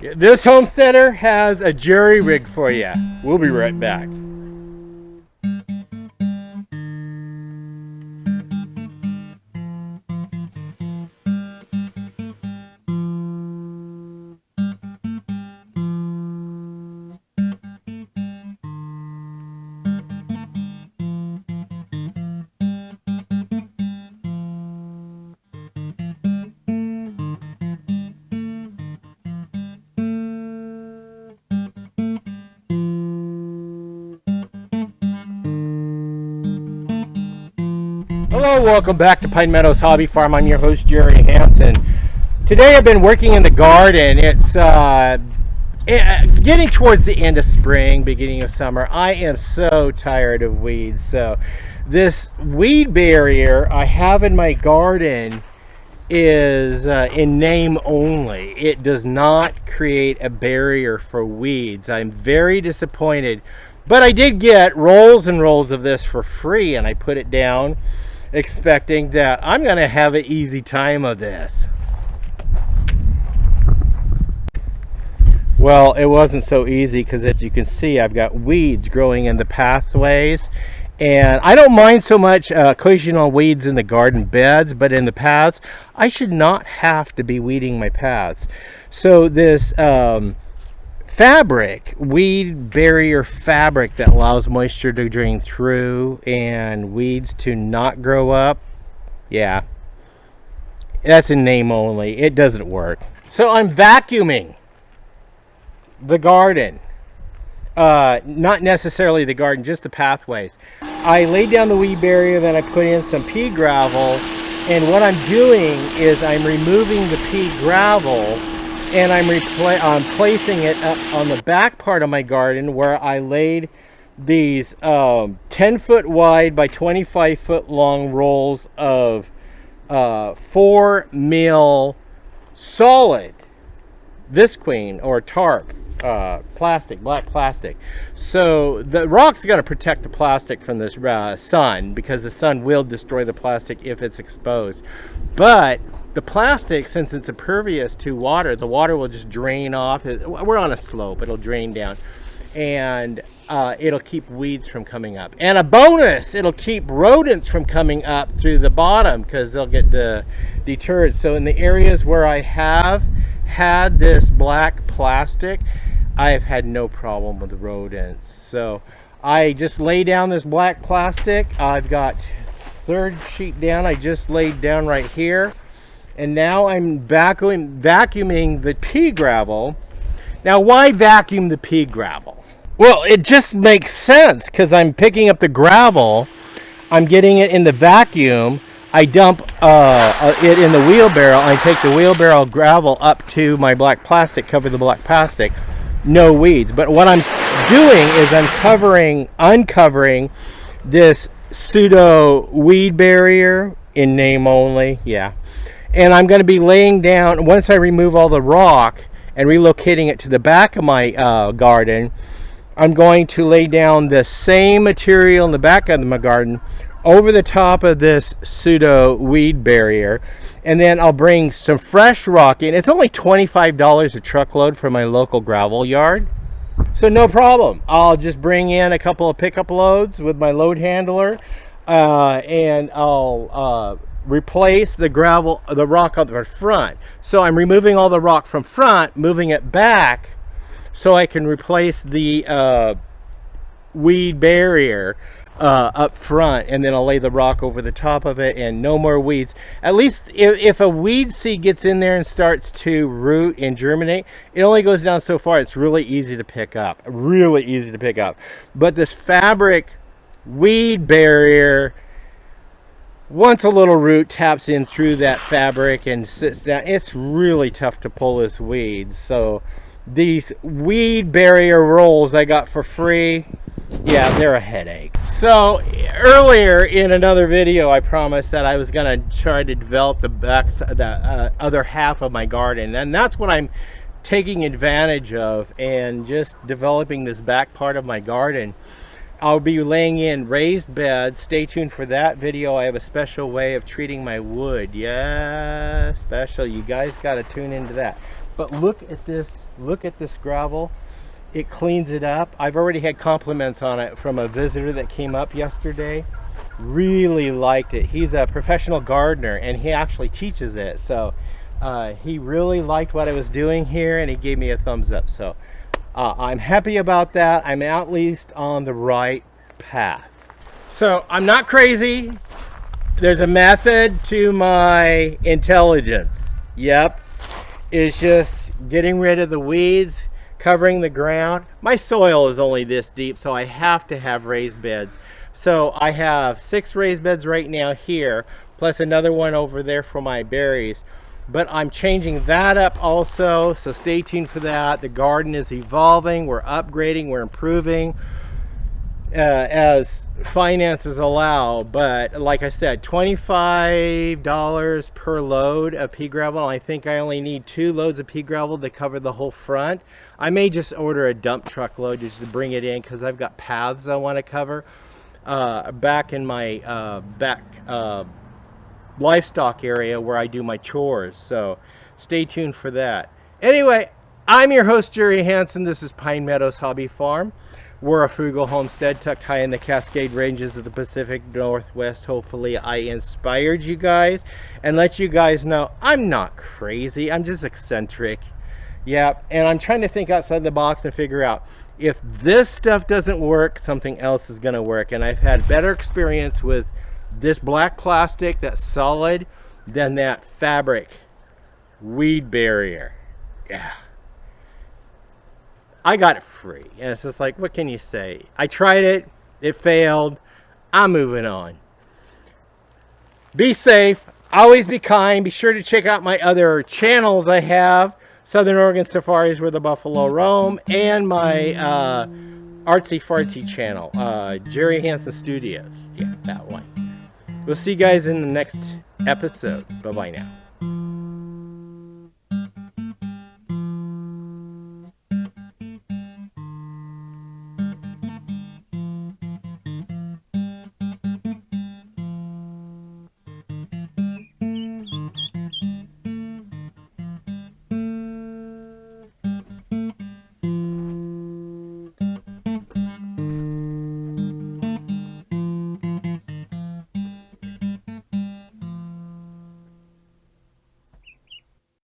This homesteader has a jury rig for you. We'll be right back. Hello, welcome back to Pine Meadows Hobby Farm. I'm your host, Jerry Hansen. Today I've been working in the garden. It's getting towards the end of spring, beginning of summer. I am so tired of weeds. So this weed barrier I have in my garden is in name only. It does not create a barrier for weeds. I'm very disappointed, but I did get rolls and rolls of this for free, and I put it down expecting that I'm gonna have an easy time of this. Well, it wasn't so easy, because as you can see, I've got weeds growing in the pathways, and I don't mind so much occasional weeds in the garden beds, but in the paths I should not have to be weeding my paths. So this fabric, weed barrier fabric that allows moisture to drain through and weeds to not grow up, yeah, that's in name only. It doesn't work. So I'm vacuuming the garden, not necessarily the garden, just the pathways. I laid down the weed barrier, then I put in some pea gravel, and what I'm doing is I'm removing the pea gravel and I'm placing it up on the back part of my garden, where I laid these 10-foot wide by 25-foot long rolls of 4 mil solid visqueen or tarp plastic, black plastic. So the rock's going to protect the plastic from this sun, because the sun will destroy the plastic if it's exposed. But the plastic, since it's impervious to water, the water will just drain off. We're on a slope, it'll drain down, and it'll keep weeds from coming up. And a bonus, it'll keep rodents from coming up through the bottom, because they'll get deterred. So in the areas where I have had this black plastic, I've had no problem with the rodents. So I just lay down this black plastic. I've got third sheet down, I just laid down right here. And now I'm vacuuming the pea gravel. Now, why vacuum the pea gravel? Well, it just makes sense, because I'm picking up the gravel, I'm getting it in the vacuum, I dump it in the wheelbarrow, I take the wheelbarrow gravel up to my black plastic, cover the black plastic, no weeds. But what I'm doing is I'm uncovering this pseudo weed barrier in name only, yeah. And I'm going to be laying down, once I remove all the rock and relocating it to the back of my garden, I'm going to lay down the same material in the back of my garden over the top of this pseudo weed barrier. And then I'll bring some fresh rock in. It's only $25 a truckload from my local gravel yard. So no problem. I'll just bring in a couple of pickup loads with my load handler, and I'll replace the rock on the front. So I'm removing all the rock from front, moving it back so I can replace the weed barrier up front, and then I'll lay the rock over the top of it, and no more weeds. At least if a weed seed gets in there and starts to root and germinate, it only goes down so far. It's really easy to pick up, but this fabric weed barrier, once a little root taps in through that fabric and sits down, it's really tough to pull this weed. So these weed barrier rolls I got for free, yeah, they're a headache. So earlier in another video, I promised that I was going to try to develop the other half of my garden, and that's what I'm taking advantage of, and just developing this back part of my garden. I'll be laying in raised beds. Stay tuned for that video. I have a special way of treating my wood. Yeah, special. You guys got to tune into that. But look at this gravel. It cleans it up. I've already had compliments on it from a visitor that came up yesterday. Really liked it. He's a professional gardener and he actually teaches it. So he really liked what I was doing here and he gave me a thumbs up. So I'm happy about that. I'm at least on the right path. So I'm not crazy. There's a method to my intelligence. Yep. It's just getting rid of the weeds, covering the ground. My soil is only this deep, so I have to have raised beds. So I have 6 raised beds right now here, plus another one over there for my berries. But I'm changing that up also, so stay tuned for that. The garden is evolving, we're upgrading, we're improving as finances allow. But like I said, $25 per load of pea gravel. I think I only need 2 loads of pea gravel to cover the whole front. I may just order a dump truck load just to bring it in because I've got paths I want to cover back in my livestock area where I do my chores. So stay tuned for that. Anyway, I'm your host, Jerry Hansen. This is Pine Meadows Hobby Farm. We're a frugal homestead tucked high in the Cascade Ranges of the Pacific Northwest. Hopefully I inspired you guys and let you guys know I'm not crazy. I'm just eccentric. Yeah, and I'm trying to think outside the box and figure out if this stuff doesn't work, something else is going to work. And I've had better experience with this black plastic that's solid than that fabric weed barrier. Yeah. I got it free. And it's just like, what can you say? I tried it. It failed. I'm moving on. Be safe. Always be kind. Be sure to check out my other channels I have. Southern Oregon Safaris where the buffalo roam. And my artsy fartsy channel. Jerry Hansen Studios. Yeah, that one. We'll see you guys in the next episode. Bye-bye now.